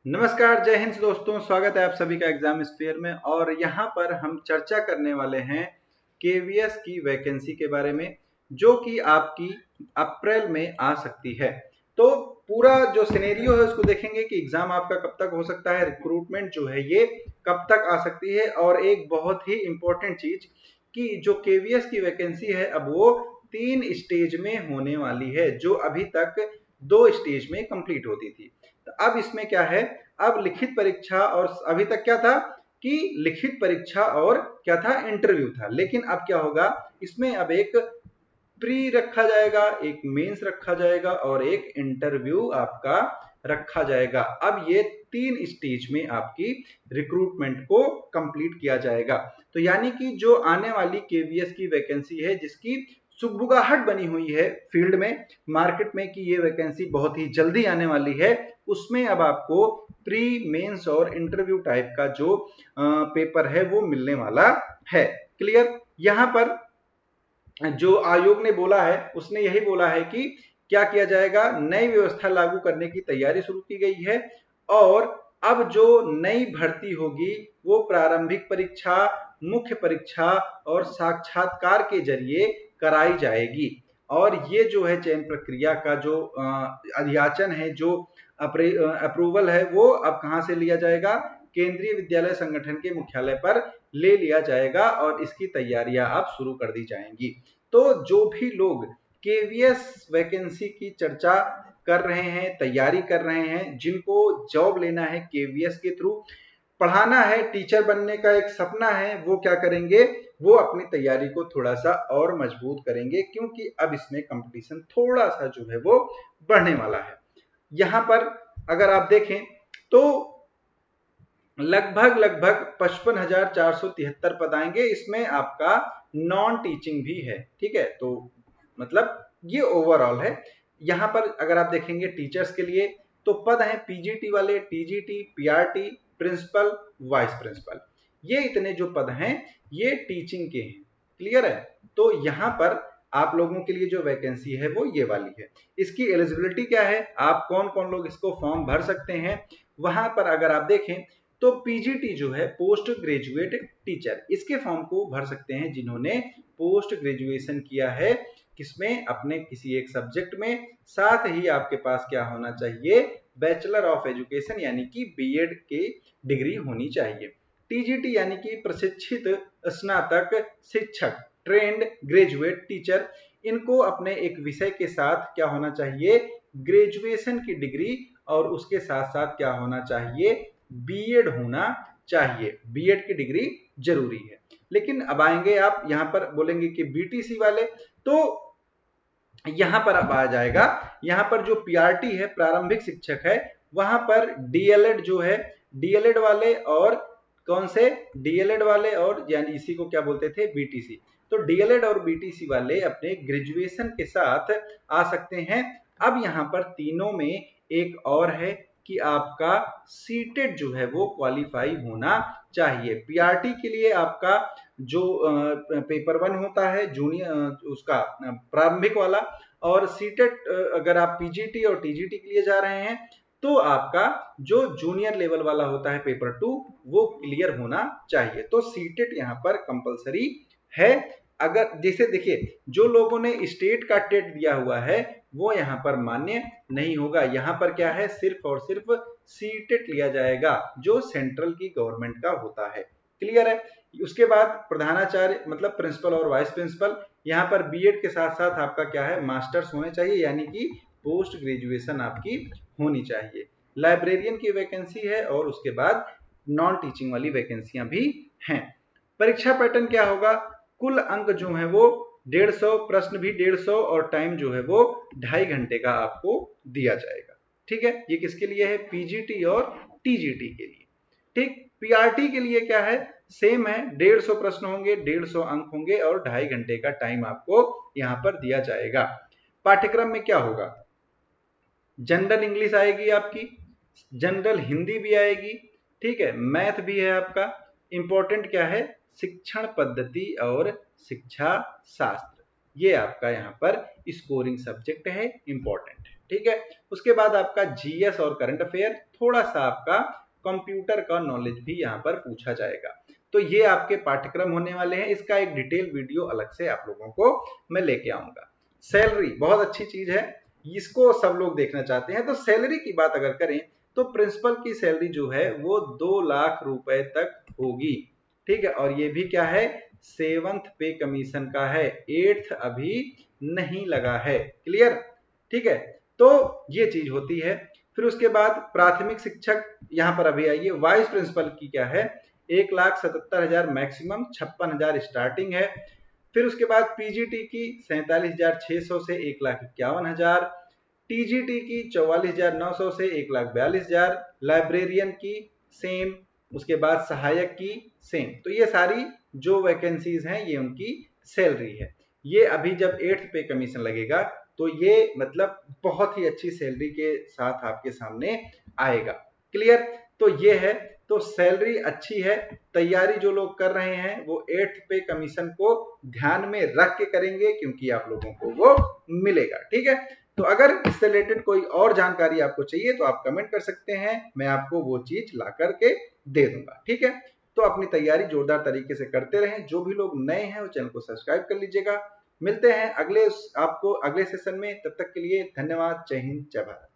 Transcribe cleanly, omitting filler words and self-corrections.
नमस्कार, जय हिंद दोस्तों। स्वागत है आप सभी का एग्जाम स्फीयर में। और यहाँ पर हम चर्चा करने वाले हैं केवीएस की वैकेंसी के बारे में, जो कि आपकी अप्रैल में आ सकती है। तो पूरा जो सिनेरियो है उसको देखेंगे कि एग्जाम आपका कब तक हो सकता है, रिक्रूटमेंट जो है ये कब तक आ सकती है। और एक बहुत ही इंपॉर्टेंट चीज कि जो केवीएस की वैकेंसी है अब वो 3 स्टेज में होने वाली है, जो अभी तक 2 स्टेज में कंप्लीट होती थी। तो अब इसमें क्या है, अब लिखित परीक्षा, और अभी तक क्या था कि लिखित परीक्षा और क्या था, इंटरव्यू था। लेकिन अब क्या होगा, इसमें अब एक प्री रखा जाएगा, एक मेंस रखा जाएगा और एक इंटरव्यू आपका रखा जाएगा। अब ये 3 स्टेज में आपकी रिक्रूटमेंट को कंप्लीट किया जाएगा। तो यानी कि जो आने वाली केवीएस की वैकेंसी है, जिसकी सुगबुगाहट बनी हुई है फील्ड में, मार्केट में, कि ये वैकेंसी बहुत ही जल्दी आने वाली है, उसमें अब आपको प्री मेंस और इंटरव्यू टाइप का जो पेपर है वो मिलने वाला है। क्लियर? यहां पर जो आयोग ने बोला है उसने यही बोला है कि क्या किया जाएगा, नई व्यवस्था लागू करने की तैयारी शुरू की गई है। और अब जो नई भर्ती होगी वो प्रारंभिक परीक्षा, मुख्य परीक्षा और साक्षात्कार के जरिए कराई जाएगी। और ये जो है चयन प्रक्रिया का जो अध्याचन है, जो अप्रूवल है, वो अब कहां से लिया जाएगा, केंद्रीय विद्यालय संगठन के मुख्यालय पर ले लिया जाएगा और इसकी तैयारियां अब शुरू कर दी जाएंगी। तो जो भी लोग केवीएस वैकेंसी की चर्चा कर रहे हैं, तैयारी कर रहे हैं, जिनको जॉब लेना है केवीएस के थ्रू, पढ़ाना है, टीचर बनने का एक सपना है, वो क्या करेंगे, वो अपनी तैयारी को थोड़ा सा और मजबूत करेंगे, क्योंकि अब इसमें कंपटीशन थोड़ा सा जो है वो बढ़ने वाला है। यहां पर अगर आप देखें तो लगभग 55,473 पद आएंगे। इसमें आपका नॉन टीचिंग भी है। ठीक है, तो मतलब ये ओवरऑल है। यहां पर अगर आप देखेंगे टीचर्स के लिए तो पद हैं पीजीटी वाले, TGT, PRT, principal, vice principal. ये इतने जो पद हैं ये टीचिंग के हैं। क्लियर है? तो यहां पर आप लोगों के लिए जो वैकेंसी है वो ये वाली है। इसकी एलिजिबिलिटी क्या है, आप कौन कौन लोग इसको फॉर्म भर सकते हैं, वहां पर अगर आप देखें तो पीजीटी जो है पोस्ट ग्रेजुएट टीचर, इसके फॉर्म को भर सकते हैं जिन्होंने पोस्ट ग्रेजुएशन किया है, किसमें, अपने किसी एक सब्जेक्ट में। साथ ही आपके पास क्या होना चाहिए, बैचलर ऑफ एजुकेशन यानी कि बीएड की डिग्री होनी चाहिए। टीजीटी यानी कि प्रशिक्षित स्नातक शिक्षक, ट्रेंड ग्रेजुएट टीचर, इनको अपने एक विषय के साथ क्या होना चाहिए, ग्रेजुएशन की डिग्री, और उसके साथ साथ क्या होना चाहिए, बीएड होना चाहिए। बीएड की डिग्री जरूरी है। लेकिन अब आएंगे आप यहां पर बोलेंगे कि बीटीसी वाले, तो यहां पर अब आ जाएगा, यहां पर जो पीआरटी है, प्रारंभिक शिक्षक है, वहां पर डीएलएड जो है, डीएलएड वाले, और कौन से, डीएलएड वाले, और यानी इसी को क्या बोलते थे, बीटीसी। तो डीएलएड और बीटीसी वाले अपने ग्रेजुएशन के साथ आ सकते हैं। अब यहां पर तीनों में एक और है कि आपका सीटेड जो है वो क्वालिफाई होना चाहिए। पीआरटी के लिए आपका जो पेपर 1 होता है जूनियर, उसका प्रारंभिक वाला, और सीटेड अगर आप पीजीटी और टीजीटी के लिए जा रहे हैं तो आपका जो जूनियर लेवल वाला होता है पेपर 2, वो क्लियर होना चाहिए। तो सीटेड यहाँ पर कंपलसरी है। अगर जैसे देखिए, जो लोगों ने स्टेट का टेट दिया हुआ है वो यहाँ पर मान्य नहीं होगा। यहाँ पर क्या है, सिर्फ और सिर्फ सीटेट लिया जाएगा जो सेंट्रल की गवर्नमेंट का होता है। क्लियर है? उसके बाद प्रधानाचार्य मतलब प्रिंसिपल और वाइस प्रिंसिपल, यहाँ पर बीएड के साथ साथ आपका क्या है, मास्टर्स होने चाहिए, यानी कि पोस्ट ग्रेजुएशन आपकी होनी चाहिए। लाइब्रेरियन की वैकेंसी है और उसके बाद नॉन टीचिंग वाली वैकेंसियां भी हैं। परीक्षा पैटर्न क्या होगा, कुल अंक जो है वो 150, प्रश्न भी 150, और टाइम जो है वो 2.5 घंटे का आपको दिया जाएगा। ठीक है, ये किसके लिए है, पीजीटी और टीजीटी के लिए। ठीक, पीआरटी के लिए क्या है, सेम है, 150 प्रश्न होंगे, 150 अंक होंगे और 2.5 घंटे का टाइम आपको यहां पर दिया जाएगा। पाठ्यक्रम में क्या होगा, जनरल इंग्लिश आएगी आपकी, जनरल हिंदी भी आएगी, ठीक है, मैथ भी है आपका। इंपॉर्टेंट क्या है, शिक्षण पद्धति और शिक्षा शास्त्र, ये आपका यहाँ पर स्कोरिंग सब्जेक्ट है, इंपॉर्टेंट है। ठीक है। उसके बाद आपका जीएस और करंट अफेयर, थोड़ा सा आपका कंप्यूटर का नॉलेज भी यहाँ पर पूछा जाएगा। तो ये आपके पाठ्यक्रम होने वाले हैं। इसका एक डिटेल वीडियो अलग से आप लोगों को मैं लेके आऊंगा। सैलरी बहुत अच्छी चीज है, इसको सब लोग देखना चाहते हैं। तो सैलरी की बात अगर करें तो प्रिंसिपल की सैलरी जो है वो 2 लाख रुपए तक होगी, ठीक है। और ये भी क्या है, 7th पे कमीशन का है, 8th अभी नहीं लगा है। क्लियर, ठीक है। तो ये चीज होती है। फिर उसके बाद प्राथमिक शिक्षक यहां पर अभी आइए, वाइस प्रिंसिपल की क्या है, 1,77,000 मैक्सिमम, 56,000 स्टार्टिंग है। फिर उसके बाद पीजीटी की 47,600 से 1,51,000, टीजीटी की 44,900 से 1,42,000, लाइब्रेरियन की सेम, उसके बाद सहायक की सेम। तो ये सारी जो वैकेंसीज हैं ये उनकी सैलरी है। ये अभी जब 8th पे कमीशन लगेगा तो ये मतलब बहुत ही अच्छी सैलरी के साथ आपके सामने आएगा। क्लियर, तो ये है। तो सैलरी अच्छी है, तैयारी जो लोग कर रहे हैं वो 8th पे कमीशन को ध्यान में रख के करेंगे क्योंकि आप लोगों को वो मिलेगा, ठीक है। तो अगर इससे रिलेटेड कोई और जानकारी आपको चाहिए तो आप कमेंट कर सकते हैं, मैं आपको वो चीज ला करके दे दूंगा, ठीक है। तो अपनी तैयारी जोरदार तरीके से करते रहें। जो भी लोग नए हैं वो चैनल को सब्सक्राइब कर लीजिएगा। मिलते हैं आपको अगले सेशन में, तब तक के लिए धन्यवाद। जय हिंद, जय भारत।